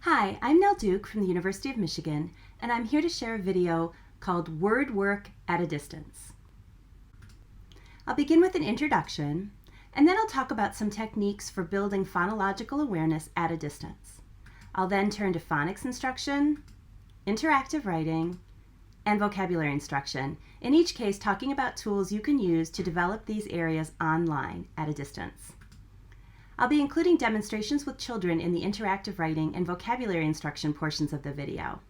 Hi, I'm Nell Duke from the University of Michigan, and I'm here to share a video called Word Work at a Distance. I'll begin with an introduction, and then I'll talk about some techniques for building phonological awareness at a distance. I'll then turn to phonics instruction, interactive writing, and vocabulary instruction, in each case talking about tools you can use to develop these areas online at a distance. I'll be including demonstrations with children in the interactive writing and vocabulary instruction portions of the video.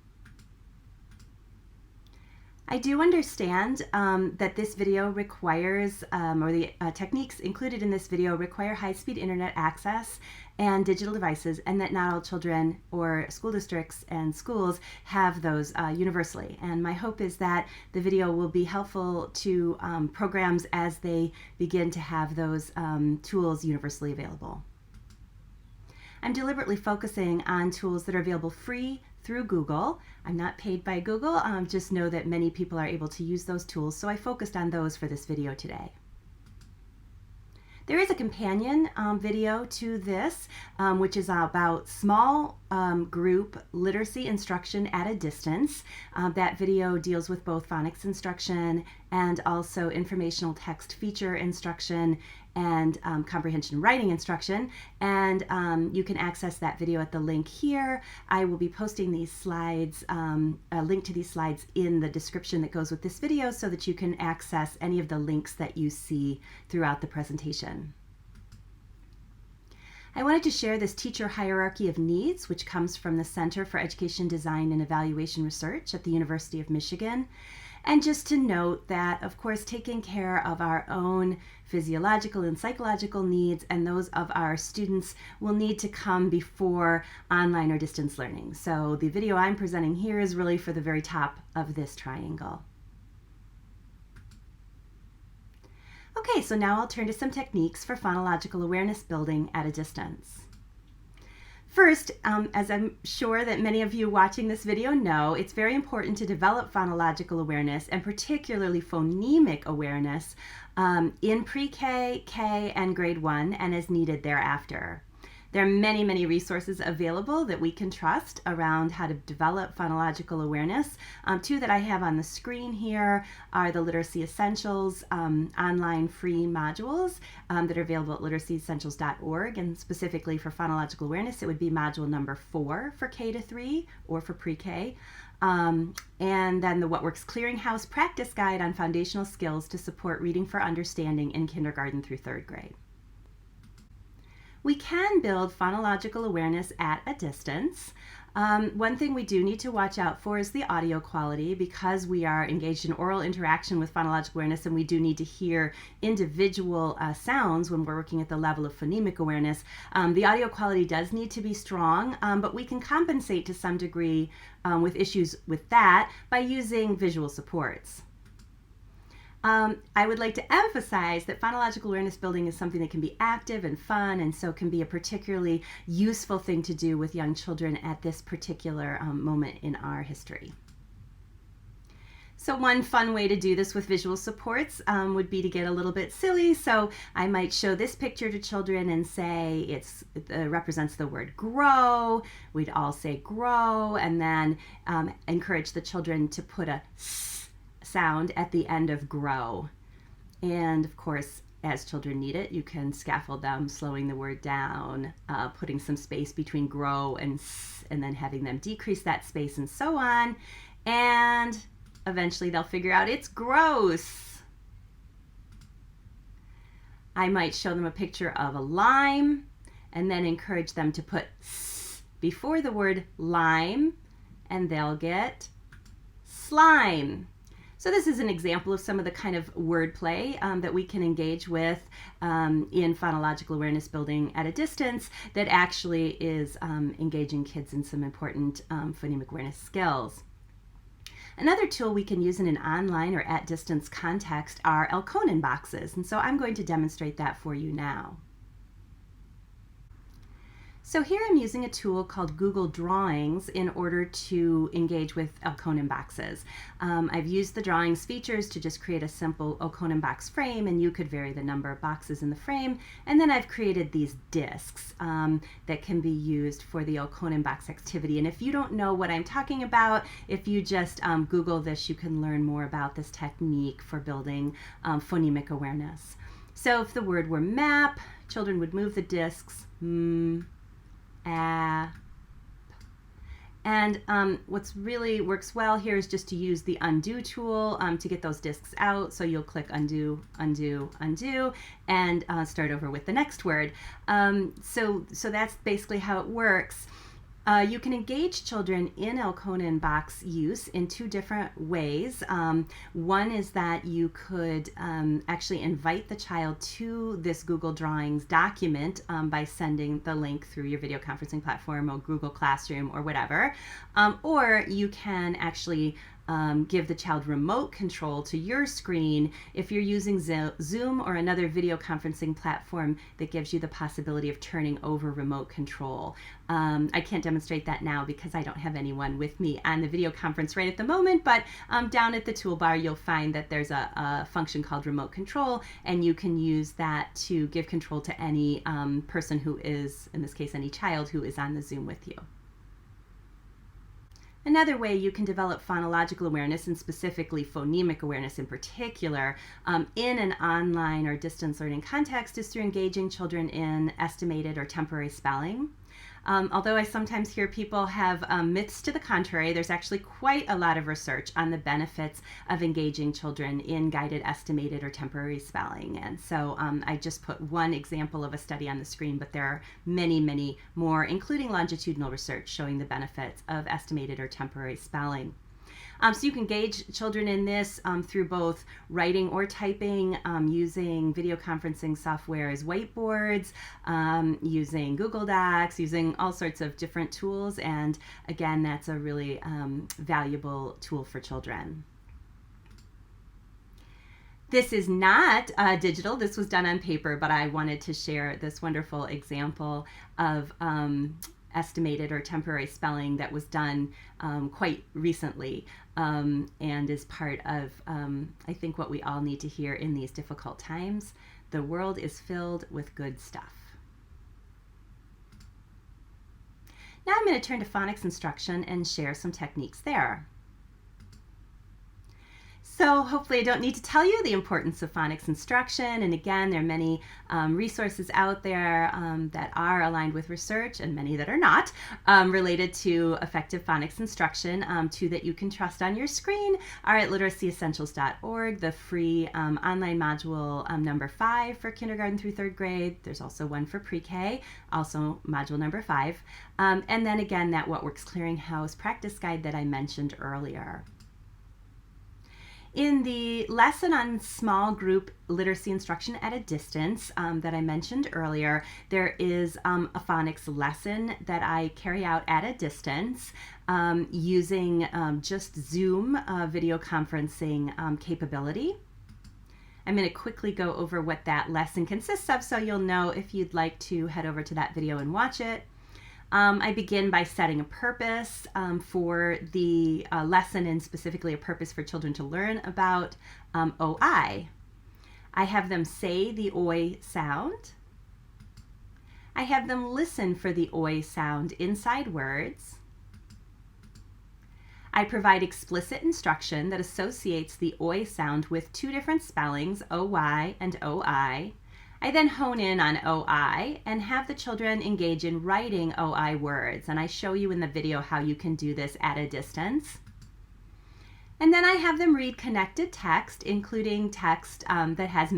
I do understand that this video requires, or the techniques included in this video require high-speed internet access and digital devices, and that not all children or school districts and schools have those universally. And my hope is that the video will be helpful to programs as they begin to have those tools universally available. I'm deliberately focusing on tools that are available free through Google. I'm not paid by Google, just know that many people are able to use those tools, so I focused on those for this video today. There is a companion video to this, which is about small group literacy instruction at a distance. That video deals with both phonics instruction and also informational text feature instruction and comprehension writing instruction, and you can access that video at the link here. I will be posting these slides, a link to these slides in the description that goes with this video so that you can access any of the links that you see throughout the presentation. I wanted to share this teacher hierarchy of needs, which comes from the Center for Education Design and Evaluation Research at the University of Michigan. And just to note that, of course, taking care of our own physiological and psychological needs and those of our students will need to come before online or distance learning. So the video I'm presenting here is really for the very top of this triangle. Okay, so now I'll turn to some techniques for phonological awareness building at a distance. First, as I'm sure that many of you watching this video know, it's very important to develop phonological awareness and particularly phonemic awareness in pre-K, K, and grade 1 and as needed thereafter. There are many, many resources available that we can trust around how to develop phonological awareness. Two that I have on the screen here are the Literacy Essentials online free modules that are available at literacyessentials.org, and specifically for phonological awareness, it would be module number 4 for K to 3 or for pre-K. And then the What Works Clearinghouse Practice Guide on Foundational Skills to Support Reading for Understanding in Kindergarten through 3rd grade. We can build phonological awareness at a distance. One thing we do need to watch out for is the audio quality, because we are engaged in oral interaction with phonological awareness and we do need to hear individual sounds when we're working at the level of phonemic awareness. The audio quality does need to be strong, but we can compensate to some degree with issues with that by using visual supports. I would like to emphasize that phonological awareness building is something that can be active and fun, and so can be a particularly useful thing to do with young children at this particular moment in our history. So one fun way to do this with visual supports would be to get a little bit silly. So I might show this picture to children and say it represents the word grow. We'd all say grow, and then encourage the children to put a s sound at the end of grow. And of course, as children need it, you can scaffold them, slowing the word down, putting some space between grow and s, and then having them decrease that space and so on. And eventually they'll figure out it's gross. I might show them a picture of a lime and then encourage them to put s before the word lime, and they'll get slime. So this is an example of some of the kind of wordplay that we can engage with in phonological awareness building at a distance that actually is engaging kids in some important phonemic awareness skills. Another tool we can use in an online or at distance context are Elkonin boxes, and so I'm going to demonstrate that for you now. So here I'm using a tool called Google Drawings in order to engage with Elkonin boxes. I've used the drawings features to just create a simple Elkonin box frame, and you could vary the number of boxes in the frame. And then I've created these discs that can be used for the Elkonin box activity. And if you don't know what I'm talking about, if you just Google this, you can learn more about this technique for building phonemic awareness. So if the word were map, children would move the discs. And what's really works well here is just to use the undo tool to get those discs out. So you'll click undo, undo, undo, and start over with the next word. So that's basically how it works. You can engage children in Elkonin box use in two different ways. One is that you could actually invite the child to this Google Drawings document by sending the link through your video conferencing platform or Google Classroom or whatever. Or you can actually give the child remote control to your screen if you're using Zoom or another video conferencing platform that gives you the possibility of turning over remote control. I can't demonstrate that now because I don't have anyone with me on the video conference right at the moment, but down at the toolbar you'll find that there's a function called remote control, and you can use that to give control to any person who is, in this case, any child who is on the Zoom with you. Another way you can develop phonological awareness, and specifically phonemic awareness in particular, in an online or distance learning context is through engaging children in estimated or temporary spelling. Although I sometimes hear people have myths to the contrary, there's actually quite a lot of research on the benefits of engaging children in guided estimated or temporary spelling. And so I just put one example of a study on the screen, but there are many, many more, including longitudinal research showing the benefits of estimated or temporary spelling. So you can engage children in this through both writing or typing, using video conferencing software as whiteboards, using Google Docs, using all sorts of different tools. And again, that's a really valuable tool for children. This is not digital. This was done on paper, but I wanted to share this wonderful example of estimated or temporary spelling that was done quite recently and is part of, I think, what we all need to hear in these difficult times. The world is filled with good stuff. Now I'm going to turn to phonics instruction and share some techniques there. So hopefully I don't need to tell you the importance of phonics instruction. And again, there are many resources out there that are aligned with research and many that are not related to effective phonics instruction. Two that you can trust on your screen are at literacyessentials.org, the free online module number 5 for kindergarten through 3rd grade. There's also one for pre-K, also module number 5. And then again, that What Works Clearinghouse practice guide that I mentioned earlier. In the lesson on small group literacy instruction at a distance that I mentioned earlier, there is a phonics lesson that I carry out at a distance using just Zoom video conferencing capability. I'm going to quickly go over what that lesson consists of so you'll know if you'd like to head over to that video and watch it. I begin by setting a purpose for the lesson, and specifically a purpose for children to learn about OI. I have them say the OI sound. I have them listen for the OI sound inside words. I provide explicit instruction that associates the OI sound with two different spellings, OY and OI. I then hone in on OI and have the children engage in writing OI words, and I show you in the video how you can do this at a distance. And then I have them read connected text, including text that has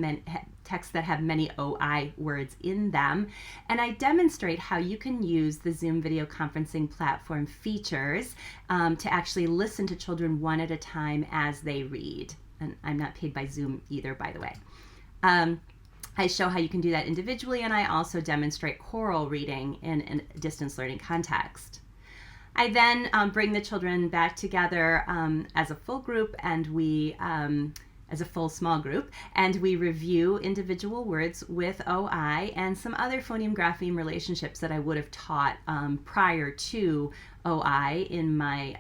texts that have many OI words in them, and I demonstrate how you can use the Zoom video conferencing platform features to actually listen to children one at a time as they read. And I'm not paid by Zoom either, by the way. I show how you can do that individually, and I also demonstrate choral reading in a distance learning context. I then bring the children back together as a full group, and we as a full small group, and we review individual words with OI and some other phoneme-grapheme relationships that I would have taught prior to OI in my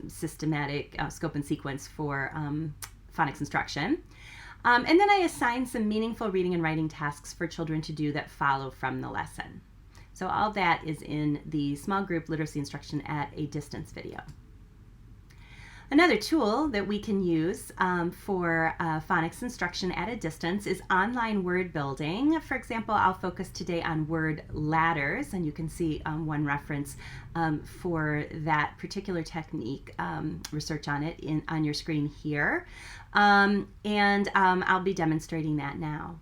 systematic scope and sequence for phonics instruction. And then I assign some meaningful reading and writing tasks for children to do that follow from the lesson. So all that is in the small group literacy instruction at a distance video. Another tool that we can use for phonics instruction at a distance is online word building. For example, I'll focus today on word ladders, and you can see one reference for that particular technique, research on it on your screen here. I'll be demonstrating that now.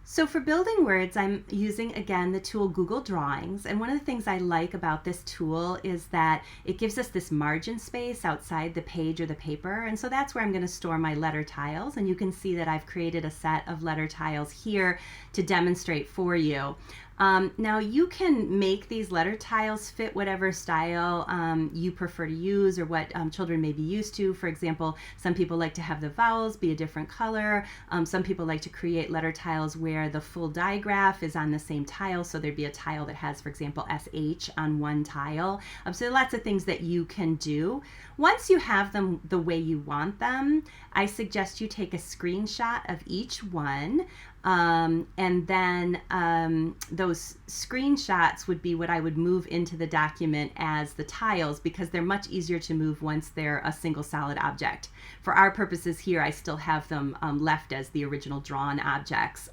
So for building words, I'm using, again, the tool Google Drawings. And one of the things I like about this tool is that it gives us this margin space outside the page or the paper. And so that's where I'm going to store my letter tiles. And you can see that I've created a set of letter tiles here to demonstrate for you. Now you can make these letter tiles fit whatever style you prefer to use or what children may be used to. For example, some people like to have the vowels be a different color. Some people like to create letter tiles where the full digraph is on the same tile. So there'd be a tile that has, for example, SH on one tile. So lots of things that you can do. Once you have them the way you want them, I suggest you take a screenshot of each one. And then those screenshots would be what I would move into the document as the tiles, because they're much easier to move once they're a single solid object. For our purposes here, I still have them left as the original drawn objects.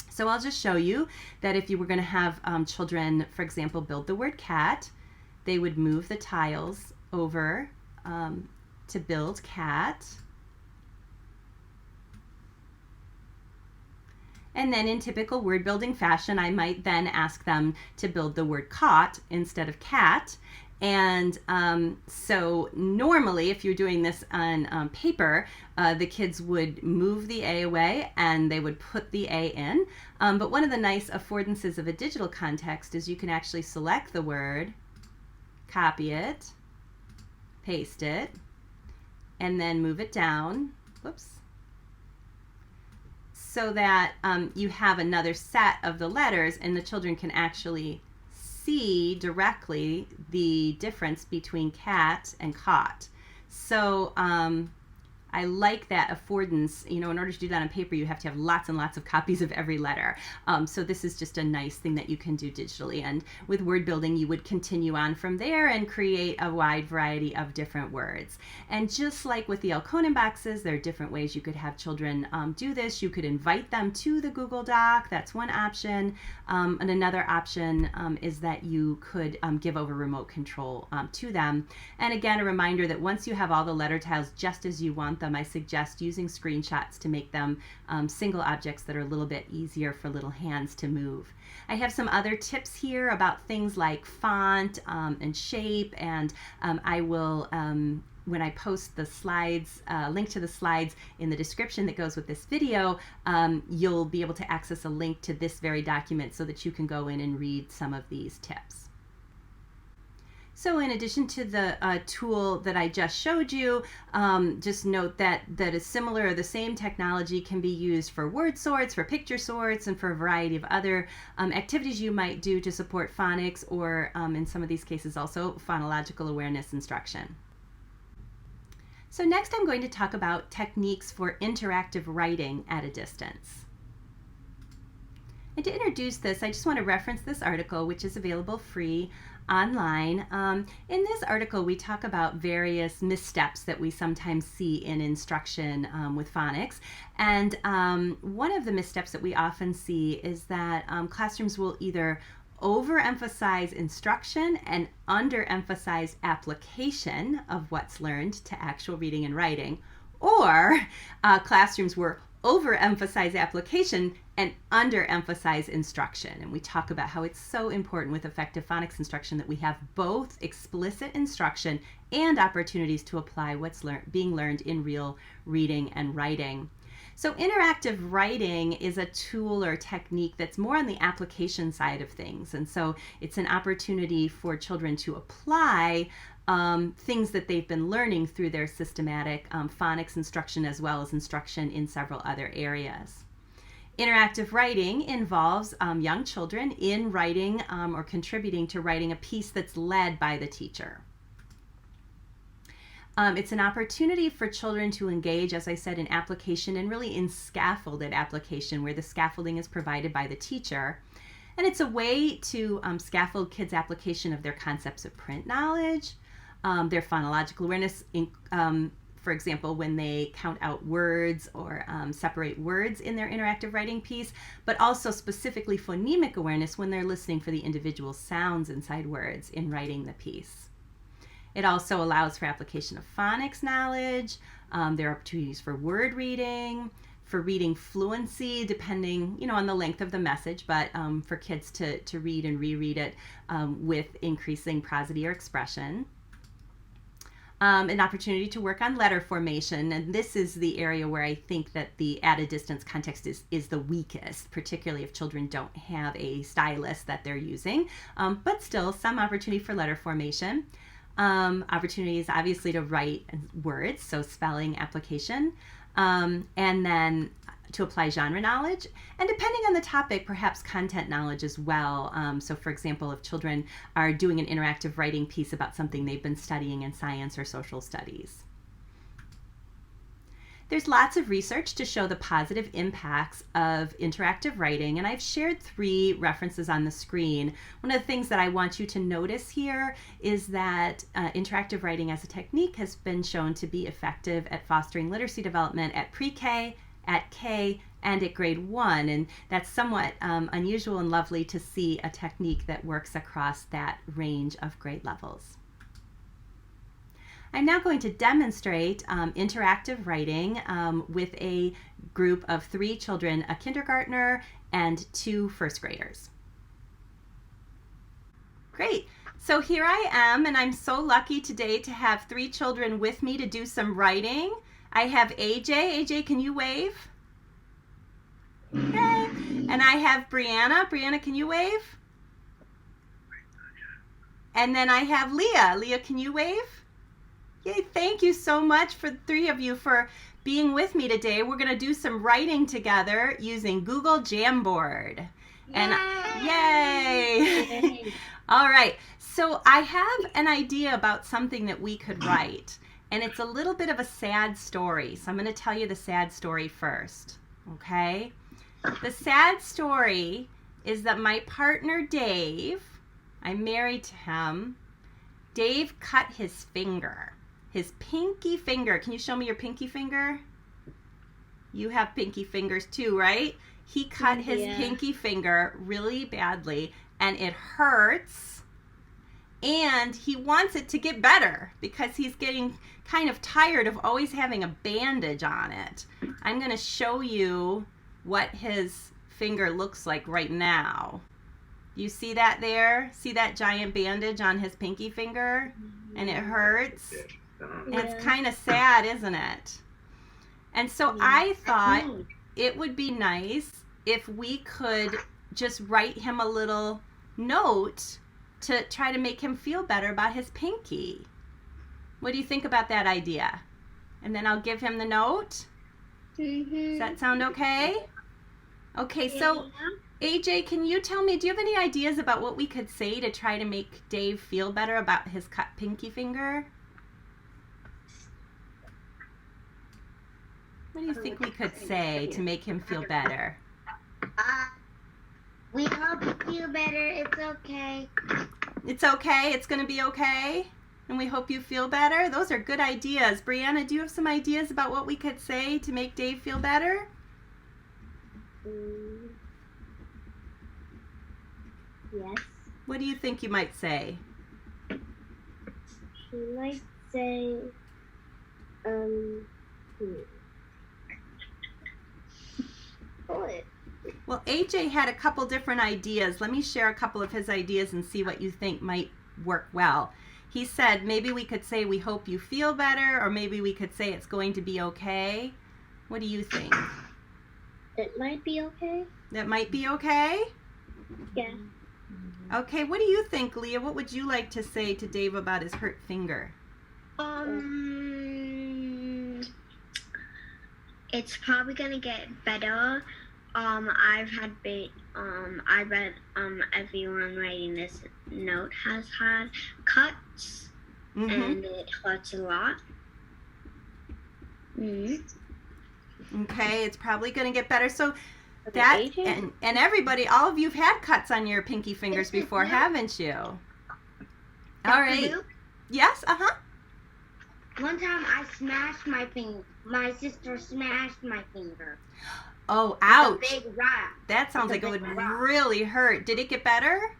So I'll just show you that if you were going to have children, for example, build the word cat, they would move the tiles over to build cat. And then in typical word building fashion, I might then ask them to build the word caught instead of cat. And so normally, if you're doing this on paper, the kids would move the A away and they would put the A in. But one of the nice affordances of a digital context is you can actually select the word, copy it, paste it, and then move it down. Whoops. So that you have another set of the letters and the children can actually see directly the difference between cat and caught. So I like that affordance. You know, in order to do that on paper, you have to have lots and lots of copies of every letter. So this is just a nice thing that you can do digitally. And with word building, you would continue on from there and create a wide variety of different words. And just like with the Elkonin boxes, there are different ways you could have children do this. You could invite them to the Google Doc. That's one option. And another option is that you could give over remote control to them. And again, a reminder that once you have all the letter tiles just as you want them, I suggest using screenshots to make them single objects that are a little bit easier for little hands to move. I have some other tips here about things like font and shape, and I will, when I post the slides, link to the slides in the description that goes with this video, you'll be able to access a link to this very document so that you can go in and read some of these tips. So in addition to the tool that I just showed you, just note that is similar or the same technology can be used for word sorts, for picture sorts, and for a variety of other activities you might do to support phonics, or in some of these cases also phonological awareness instruction. So next I'm going to talk about techniques for interactive writing at a distance. And to introduce this, I just want to reference this article, which is available free online. In this article, we talk about various missteps that we sometimes see in instruction with phonics. And one of the missteps that we often see is that classrooms will either overemphasize instruction and underemphasize application of what's learned to actual reading and writing, or classrooms were overemphasize application and underemphasize instruction. And we talk about how it's so important with effective phonics instruction that we have both explicit instruction and opportunities to apply what's being learned in real reading and writing. So interactive writing is a tool or technique that's more on the application side of things. And so it's an opportunity for children to apply things that they've been learning through their systematic phonics instruction as well as instruction in several other areas. Interactive writing involves young children in writing or contributing to writing a piece that's led by the teacher. It's an opportunity for children to engage, as I said, in application and really in scaffolded application where the scaffolding is provided by the teacher. And it's a way to scaffold kids' application of their concepts of print knowledge, their phonological awareness, for example, when they count out words or separate words in their interactive writing piece, but also specifically phonemic awareness when they're listening for the individual sounds inside words in writing the piece. It also allows for application of phonics knowledge. There are opportunities for word reading, for reading fluency, depending, on the length of the message, but for kids to read and reread it with increasing prosody or expression. An opportunity to work on letter formation, and this is the area where I think that the at a distance context is the weakest, particularly if children don't have a stylus that they're using, but still some opportunity for letter formation. Opportunities obviously to write words, so spelling application, and then to apply genre knowledge, and depending on the topic, perhaps content knowledge as well. So for example, if children are doing an interactive writing piece about something they've been studying in science or social studies. There's lots of research to show the positive impacts of interactive writing, and I've shared 3 references on the screen. One of the things that I want you to notice here is that interactive writing as a technique has been shown to be effective at fostering literacy development at pre-K, at K, and at grade 1, and that's somewhat unusual and lovely to see a technique that works across that range of grade levels. I'm now going to demonstrate interactive writing with a group of 3 children, a kindergartner and 2 first graders. Great. So here I am, and I'm so lucky today to have 3 children with me to do some writing. I have AJ. AJ, can you wave? Okay. And I have Brianna. Brianna, can you wave? And then I have Leah. Leah, can you wave? Yay, thank you so much for the 3 of you for being with me today. We're going to do some writing together using Google Jamboard. And yay! All right, so I have an idea about something that we could write, and it's a little bit of a sad story. So I'm going to tell you the sad story first, okay? The sad story is that my partner Dave, I'm married to him, Dave cut his finger. His pinky finger. Can you show me your pinky finger? You have pinky fingers too, right? He cut his pinky finger really badly, and it hurts, and he wants it to get better because he's getting kind of tired of always having a bandage on it. I'm going to show you what his finger looks like right now. You see that there? See that giant bandage on his pinky finger? And it hurts? And it's kind of sad, isn't it? And so I thought it would be nice if we could just write him a little note to try to make him feel better about his pinky. What do you think about that idea? And then I'll give him the note. Does that sound okay? Okay, so AJ, can you tell me, do you have any ideas about what we could say to try to make Dave feel better about his cut pinky finger? What do you think we could say to make him feel better? We hope you feel better. It's okay. It's okay? It's going to be okay? And we hope you feel better? Those are good ideas. Brianna, do you have some ideas about what we could say to make Dave feel better? Yes. What do you think you might say? She might say, What? Well, AJ had a couple different ideas. Let me share a couple of his ideas and see what you think might work well. He said maybe we could say we hope you feel better, or maybe we could say it's going to be okay. What do you think? It might be okay. That might be okay? Yeah. Okay, what do you think, Leah? What would you like to say to Dave about his hurt finger? It's probably gonna get better. I bet everyone writing this note has had cuts, and it hurts a lot. Okay, it's probably going to get better. So that and everybody, all of you've had cuts on your pinky fingers before, haven't you? All right. Yes. One time I smashed my finger. My sister smashed my finger. Oh, ouch! It's a big rock. That sounds like it would really hurt. Did it get better?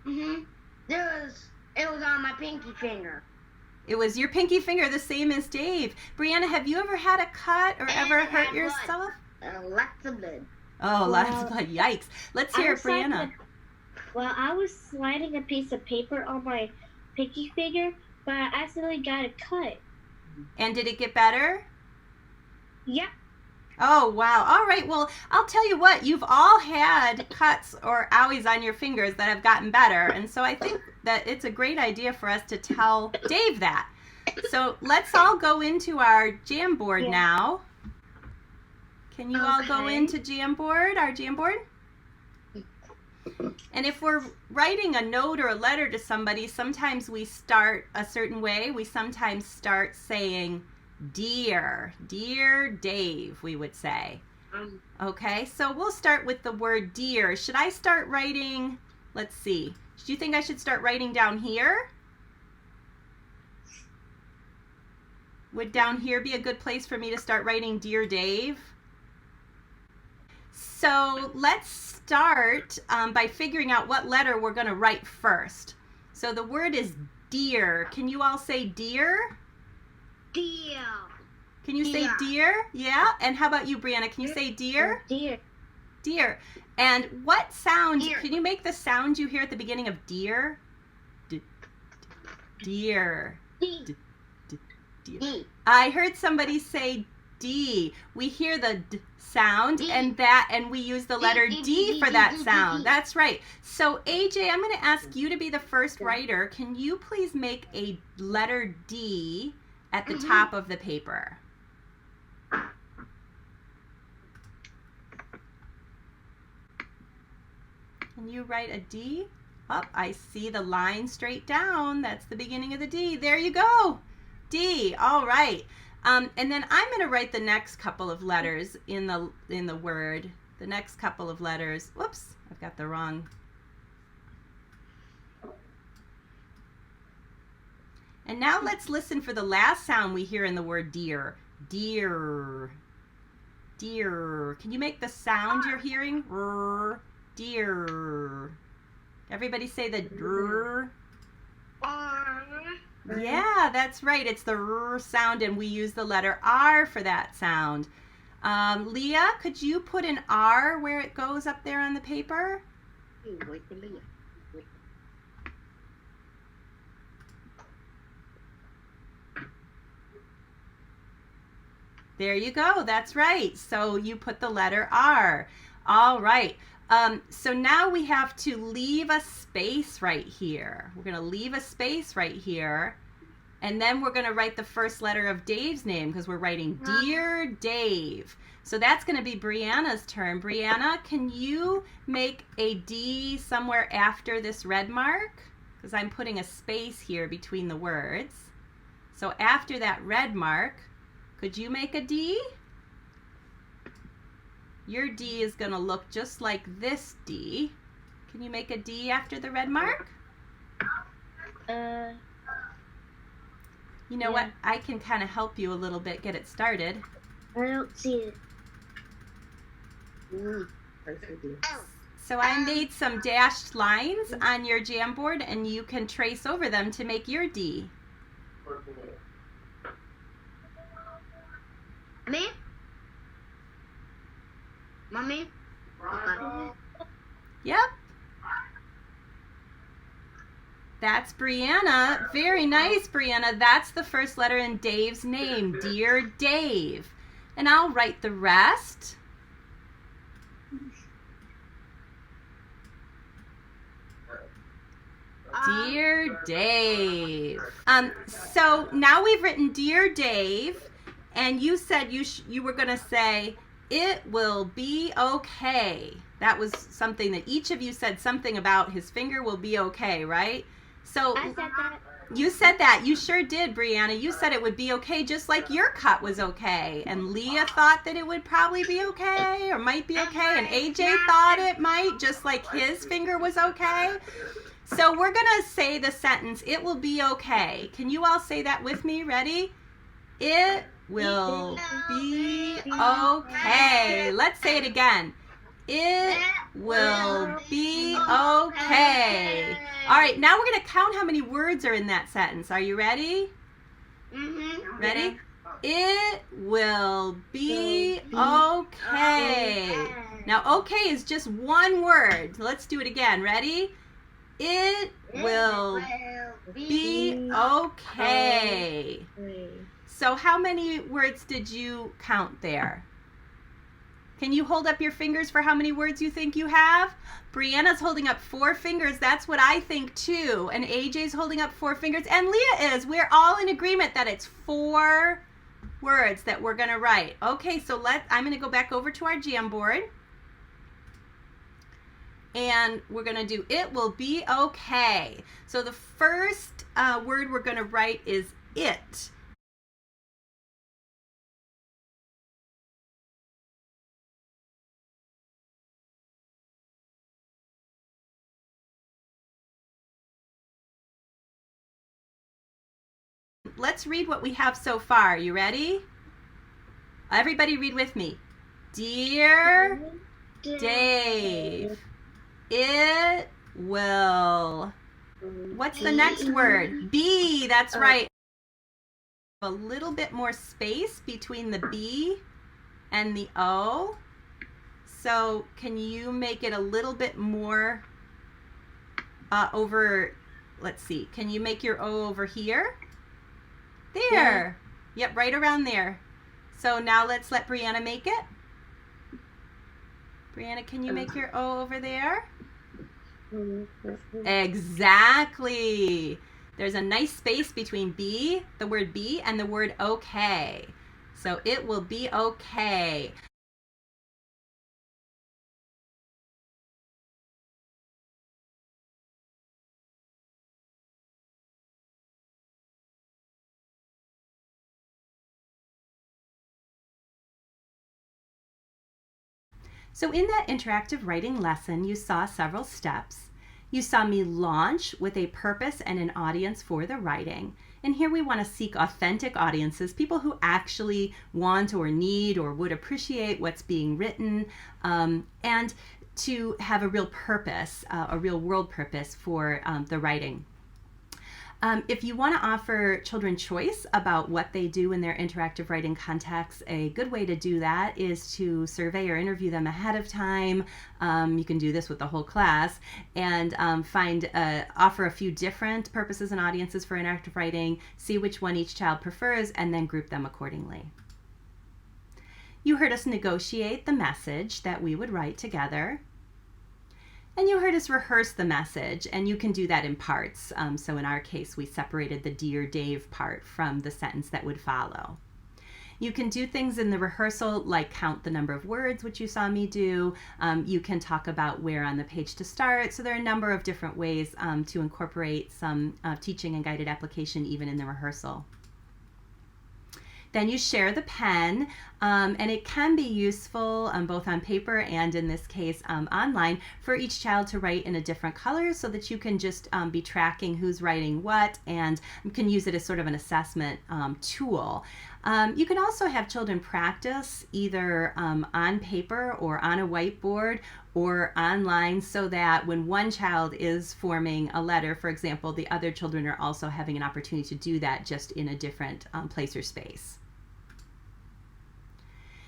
It was on my pinky finger. It was your pinky finger, the same as Dave. Brianna, have you ever had a cut or ever hurt yourself? Lots of blood. Oh, lots of blood. Yikes. Let's hear it, Brianna. Well, I was sliding a piece of paper on my pinky finger, but I accidentally got a cut. And did it get better? Yeah. Oh, wow. All right. Well, I'll tell you what. You've all had cuts or owies on your fingers that have gotten better. And so I think that it's a great idea for us to tell Dave that. So let's all go into our Jamboard now. Can you all go into Jamboard, our Jamboard? And if we're writing a note or a letter to somebody, sometimes we start a certain way. We sometimes start saying, Dear Dave, we would say. Okay, so we'll start with the word dear. Should I start writing, let's see. Do you think I should start writing down here? Would down here be a good place for me to start writing Dear Dave? So let's start by figuring out what letter we're going to write first. So the word is dear. Can you all say dear? Dear. Can you say dear? Yeah. And how about you, Brianna? Can you say dear? Dear. Dear. And what sound, can you make the sound you hear at the beginning of dear? Dear. Dear. I heard somebody say D. We hear the D sound and we use the letter D for that sound. That's right. So AJ, I'm going to ask you to be the first writer. Can you please make a letter D at the top of the paper? Can you write a D? Oh, I see the line straight down. That's the beginning of the D. There you go. D. All right. And then I'm going to write the next couple of letters in the word. The next couple of letters. Whoops, I've got the wrong. And now let's listen for the last sound we hear in the word dear. Dear. Dear. Can you make the sound you're hearing? Dear. Everybody say the drr. Yeah, that's right. It's the r sound, and we use the letter R for that sound. Leah, could you put an R where it goes up there on the paper? There you go. That's right. So you put the letter R. All right. So now we have to leave a space right here. We're going to leave a space right here. And then we're going to write the first letter of Dave's name because we're writing Dear Dave. So that's going to be Brianna's turn. Brianna, can you make a D somewhere after this red mark? Because I'm putting a space here between the words. So after that red mark, could you make a D? Your D is going to look just like this D. Can you make a D after the red mark? You know what? I can kind of help you a little bit get it started. I don't see it. So I made some dashed lines on your Jamboard, and you can trace over them to make your D. Me? Mommy? Yep. That's Brianna. Very nice, Brianna. That's the first letter in Dave's name, Dear Dave. And I'll write the rest. Dear Dave. So now we've written Dear Dave, and you said you were going to say, it will be okay. That was something that each of you said something about his finger will be okay, right? So I said that. you said that. You sure did, Brianna. You said it would be okay just like your cut was okay. And Leah thought that it would probably be okay or might be okay. And AJ thought it might just like his finger was okay. So we're going to say the sentence, it will be okay. Can you all say that with me? Ready? It will be okay. Let's say it again. It will be okay. All right, now we're going to count how many words are in that sentence. Are you ready? Ready? It will be okay. Now, okay is just one word. Let's do it again. Ready? It will be okay. So how many words did you count there? Can you hold up your fingers for how many words you think you have? Brianna's holding up 4 fingers. That's what I think too. And AJ's holding up 4 fingers. And Leah is. We're all in agreement that it's 4 words that we're going to write. Okay, so I'm going to go back over to our Jamboard. And we're going to do it will be okay. So the first word we're going to write is it. Let's read what we have so far. You ready? Everybody read with me. Dear Dave, it will. What's the next word? B. That's right. A little bit more space between the B and the O. So can you make it a little bit more over, let's see, can you make your O over here? There. Yeah. Yep, right around there. So now let's let Brianna make it. Brianna, can you make your O over there? Exactly. There's a nice space between B, the word B, and the word okay. So it will be okay. So in that interactive writing lesson, you saw several steps. You saw me launch with a purpose and an audience for the writing. And here we want to seek authentic audiences, people who actually want or need or would appreciate what's being written, and to have a real purpose, a real world purpose for the writing. If you want to offer children choice about what they do in their interactive writing context, a good way to do that is to survey or interview them ahead of time. You can do this with the whole class and offer a few different purposes and audiences for interactive writing, see which one each child prefers, and then group them accordingly. You heard us negotiate the message that we would write together. And you heard us rehearse the message, and you can do that in parts. So in our case, we separated the Dear Dave part from the sentence that would follow. You can do things in the rehearsal like count the number of words, which you saw me do. You can talk about where on the page to start. So there are a number of different ways to incorporate some teaching and guided application even in the rehearsal. Then you share the pen, and it can be useful both on paper and in this case online for each child to write in a different color so that you can just be tracking who's writing what, and you can use it as sort of an assessment tool. You can also have children practice either on paper or on a whiteboard or online so that when one child is forming a letter, for example, the other children are also having an opportunity to do that just in a different place or space.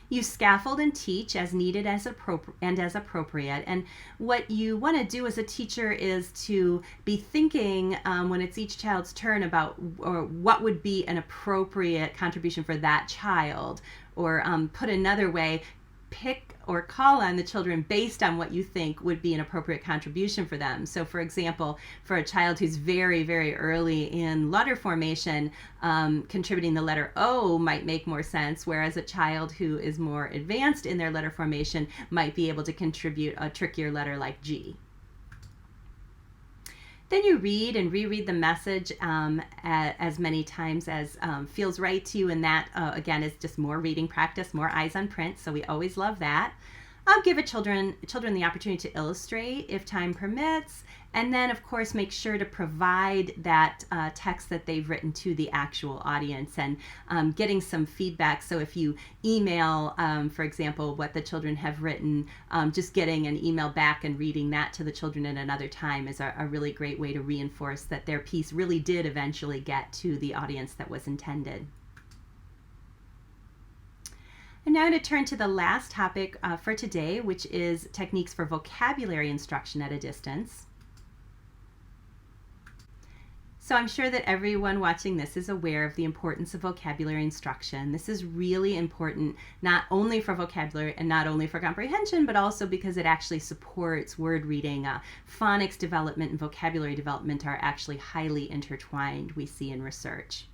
You scaffold and teach as needed as appropriate. And what you want to do as a teacher is to be thinking when it's each child's turn about what would be an appropriate contribution for that child. Or put another way, pick or call on the children based on what you think would be an appropriate contribution for them. So for example, for a child who's very, very early in letter formation, contributing the letter O might make more sense, whereas a child who is more advanced in their letter formation might be able to contribute a trickier letter like G. Then you read and reread the message as many times as feels right to you, and that, again, is just more reading practice, more eyes on print, so we always love that. Give children the opportunity to illustrate if time permits, and then, of course, make sure to provide that text that they've written to the actual audience, and getting some feedback. So if you email, for example, what the children have written, just getting an email back and reading that to the children at another time is a really great way to reinforce that their piece really did eventually get to the audience that was intended. And now I'm going to turn to the last topic for today, which is techniques for vocabulary instruction at a distance. So I'm sure that everyone watching this is aware of the importance of vocabulary instruction. This is really important, not only for vocabulary and not only for comprehension, but also because it actually supports word reading. Phonics development and vocabulary development are actually highly intertwined, we see in research.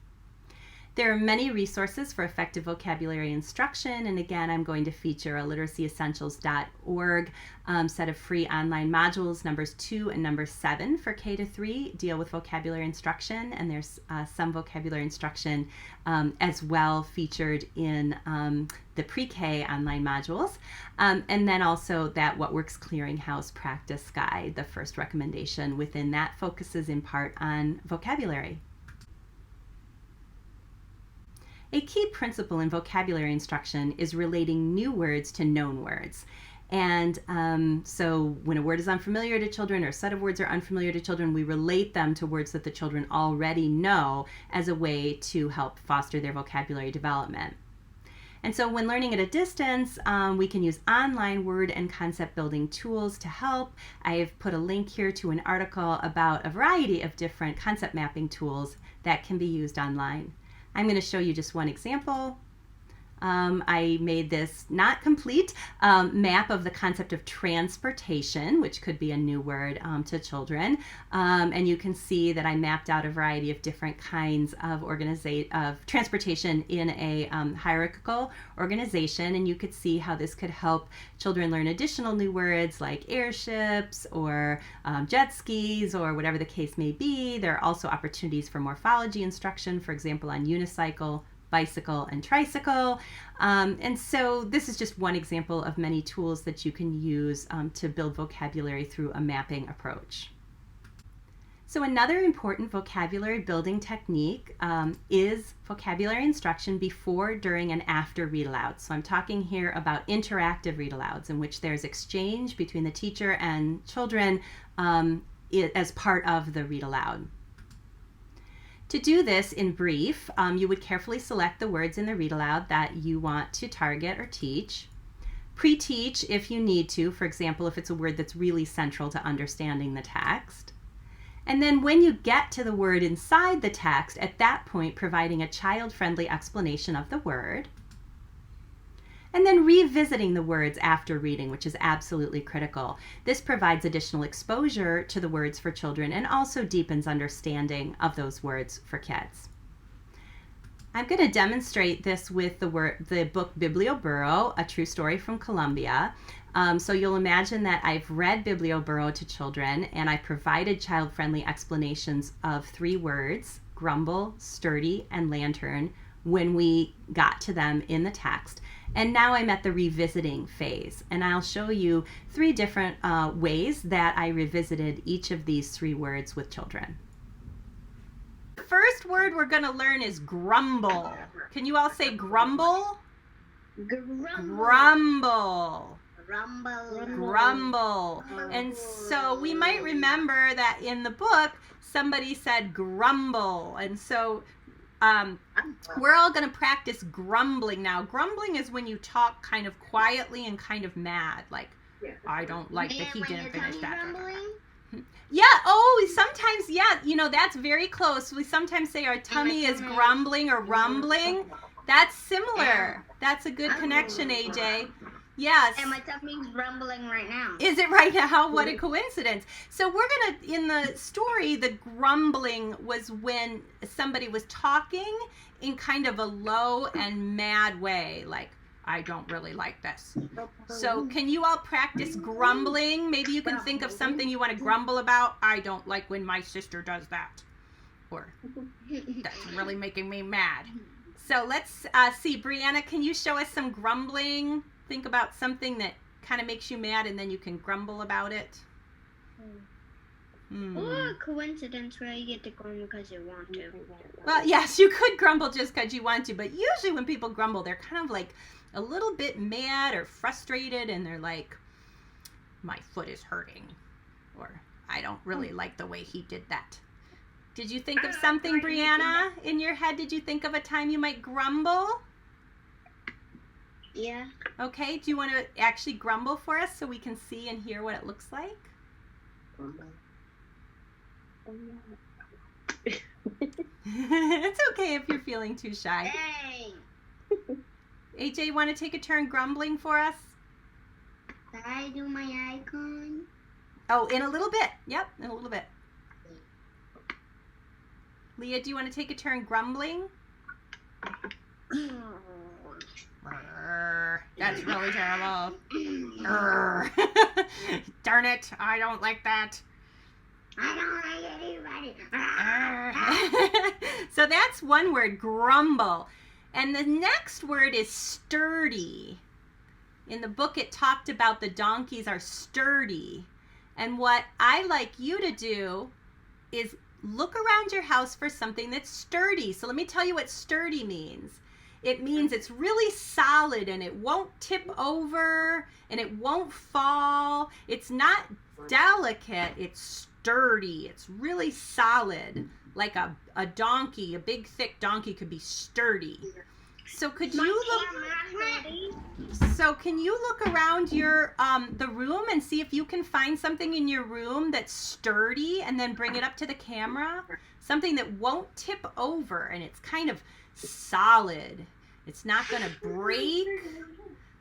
There are many resources for effective vocabulary instruction, and again, I'm going to feature a literacyessentials.org set of free online modules. Numbers 2 and number 7 for K-3 deal with vocabulary instruction, and there's some vocabulary instruction as well featured in the pre-K online modules. And then also that What Works Clearinghouse Practice Guide, the first recommendation within that, focuses in part on vocabulary. A key principle in vocabulary instruction is relating new words to known words. And so when a word is unfamiliar to children or a set of words are unfamiliar to children, we relate them to words that the children already know as a way to help foster their vocabulary development. And so when learning at a distance, we can use online word and concept building tools to help. I have put a link here to an article about a variety of different concept mapping tools that can be used online. I'm going to show you just one example. I made this not complete map of the concept of transportation, which could be a new word to children. And you can see that I mapped out a variety of different kinds of transportation in a hierarchical organization. And you could see how this could help children learn additional new words like airships or jet skis or whatever the case may be. There are also opportunities for morphology instruction, for example, on unicycle, bicycle, and tricycle. And so this is just one example of many tools that you can use to build vocabulary through a mapping approach. So another important vocabulary building technique is vocabulary instruction before, during, and after read-alouds. So I'm talking here about interactive read-alouds in which there's exchange between the teacher and children as part of the read-aloud. To do this in brief, you would carefully select the words in the read-aloud that you want to target or teach. Pre-teach if you need to, for example, if it's a word that's really central to understanding the text. And then when you get to the word inside the text, at that point providing a child-friendly explanation of the word. And then revisiting the words after reading, which is absolutely critical. This provides additional exposure to the words for children and also deepens understanding of those words for kids. I'm going to demonstrate this with the book Biblioburro, A True Story from Colombia. So you'll imagine that I've read Biblioburro to children and I provided child-friendly explanations of 3 words, grumble, sturdy, and lantern, when we got to them in the text. And now I'm at the revisiting phase, and I'll show you 3 different ways that I revisited each of these 3 words with children. The first word we're going to learn is grumble. Can you all say grumble? Grumble. Grumble. And so we might remember that in the book somebody said grumble, and so we're all going to practice grumbling now. Grumbling is when you talk kind of quietly and kind of mad, like, I don't like that he didn't finish that. Yeah, sometimes, that's very close. We sometimes say our tummy is grumbling or rumbling. That's similar. That's a good connection, AJ. Yes. And my tummy's rumbling right now. Is it right now? What a coincidence. So we're going to, in the story, the grumbling was when somebody was talking in kind of a low and mad way, like, I don't really like this. So can you all practice grumbling? Maybe you can think of something you want to grumble about. I don't like when my sister does that. Or, that's really making me mad. So let's see. Brianna, can you show us some grumbling? Think about something that kind of makes you mad and then you can grumble about it. Or a coincidence where you get to grumble because you want to. Well, yes, you could grumble just because you want to, but usually when people grumble, they're kind of like a little bit mad or frustrated, and they're like, my foot is hurting, or I don't really like the way he did that. Did you think of something, Brianna, in your head? Did you think of a time you might grumble? Yeah. Okay, do you want to actually grumble for us so we can see and hear what it looks like? It's okay if you're feeling too shy. Hey. AJ, want to take a turn grumbling for us? Did I do my icon? Oh, in a little bit. Yep, in a little bit. Leah, do you want to take a turn grumbling? That's really terrible. Darn it, I don't like that. I don't like anybody. So that's one word, grumble. And the next word is sturdy. In the book, it talked about the donkeys are sturdy. And what I like you to do is look around your house for something that's sturdy. So let me tell you what sturdy means. It means it's really solid and it won't tip over and it won't fall. It's not delicate, it's sturdy. It's really solid. Like a donkey, a big thick donkey could be sturdy. So could you look? So can you look around your the room and see if you can find something in your room that's sturdy, and then bring it up to the camera? Something that won't tip over and it's kind of solid. It's not going to break.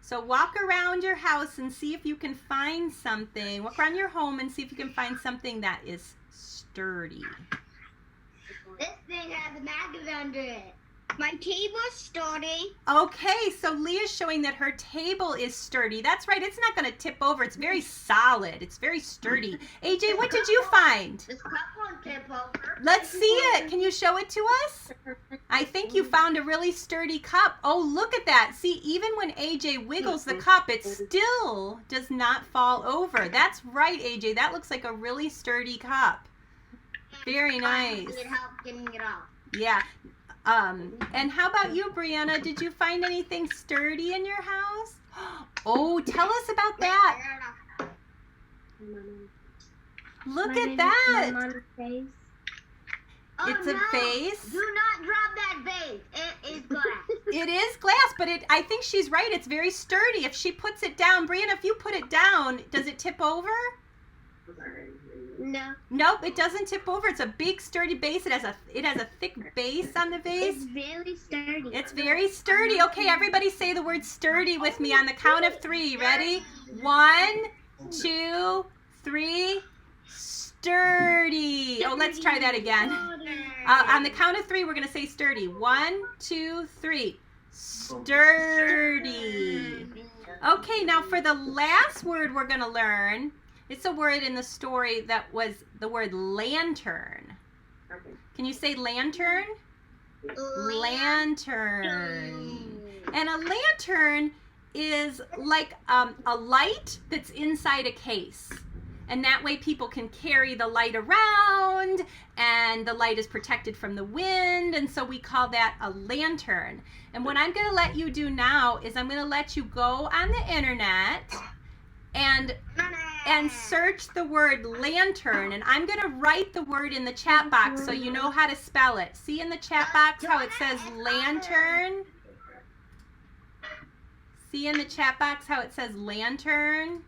So walk around your house and see if you can find something. Walk around your home and see if you can find something that is sturdy. This thing has a magnet under it. My table's sturdy. Okay, so Leah's showing that her table is sturdy. That's right, it's not going to tip over. It's very solid. It's very sturdy. AJ, what did you find? This cup won't tip over. Let's see it. Can you show it to us? I think you found a really sturdy cup. Oh, look at that. See, even when AJ wiggles the cup, it still does not fall over. That's right, AJ. That looks like a really sturdy cup. Very nice. Need help getting it off. Yeah. And how about you, Brianna? Did you find anything sturdy in your house? Oh, tell us about that. Look at that. Oh, It's a vase. Do not drop that vase. It is glass. It is glass, but I think she's right. It's very sturdy. If she puts it down, Brianna, if you put it down, does it tip over? No. Nope, it doesn't tip over. It's a big sturdy base. It has a thick base on the vase. It's very sturdy. It's very sturdy. Okay, everybody say the word sturdy with me on the count of 3. Ready? 1, 2, 3. Sturdy. Oh, let's try that again. On the count of 3, we're going to say sturdy. 1, 2, 3. Sturdy. Okay, now for the last word we're going to learn, it's a word in the story that was the word lantern. Can you say lantern? Lantern. And a lantern is like a light that's inside a case. And that way people can carry the light around, and the light is protected from the wind, and so we call that a lantern. And what I'm going to let you do now is I'm going to let you go on the internet and search the word lantern, and I'm going to write the word in the chat box so you know how to spell it. See in the chat box how it says lantern? See in the chat box how it says lantern?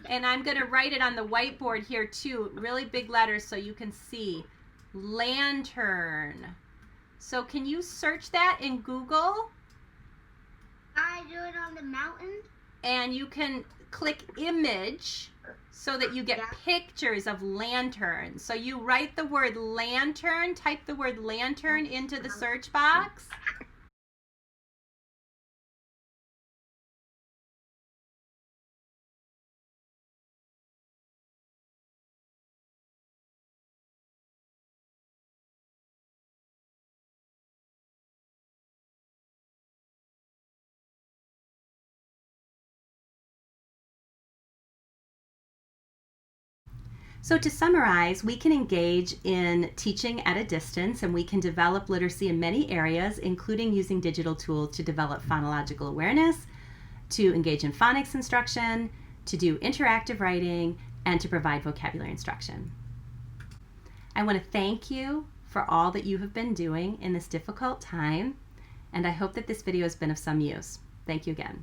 And I'm going to write it on the whiteboard here too, really big letters so you can see. Lantern. So can you search that in Google? I do it on the mountain. And you can click image so that you get pictures of lanterns. So you write the word lantern, type the word lantern into the search box. So to summarize, we can engage in teaching at a distance, and we can develop literacy in many areas, including using digital tools to develop phonological awareness, to engage in phonics instruction, to do interactive writing, and to provide vocabulary instruction. I want to thank you for all that you have been doing in this difficult time, and I hope that this video has been of some use. Thank you again.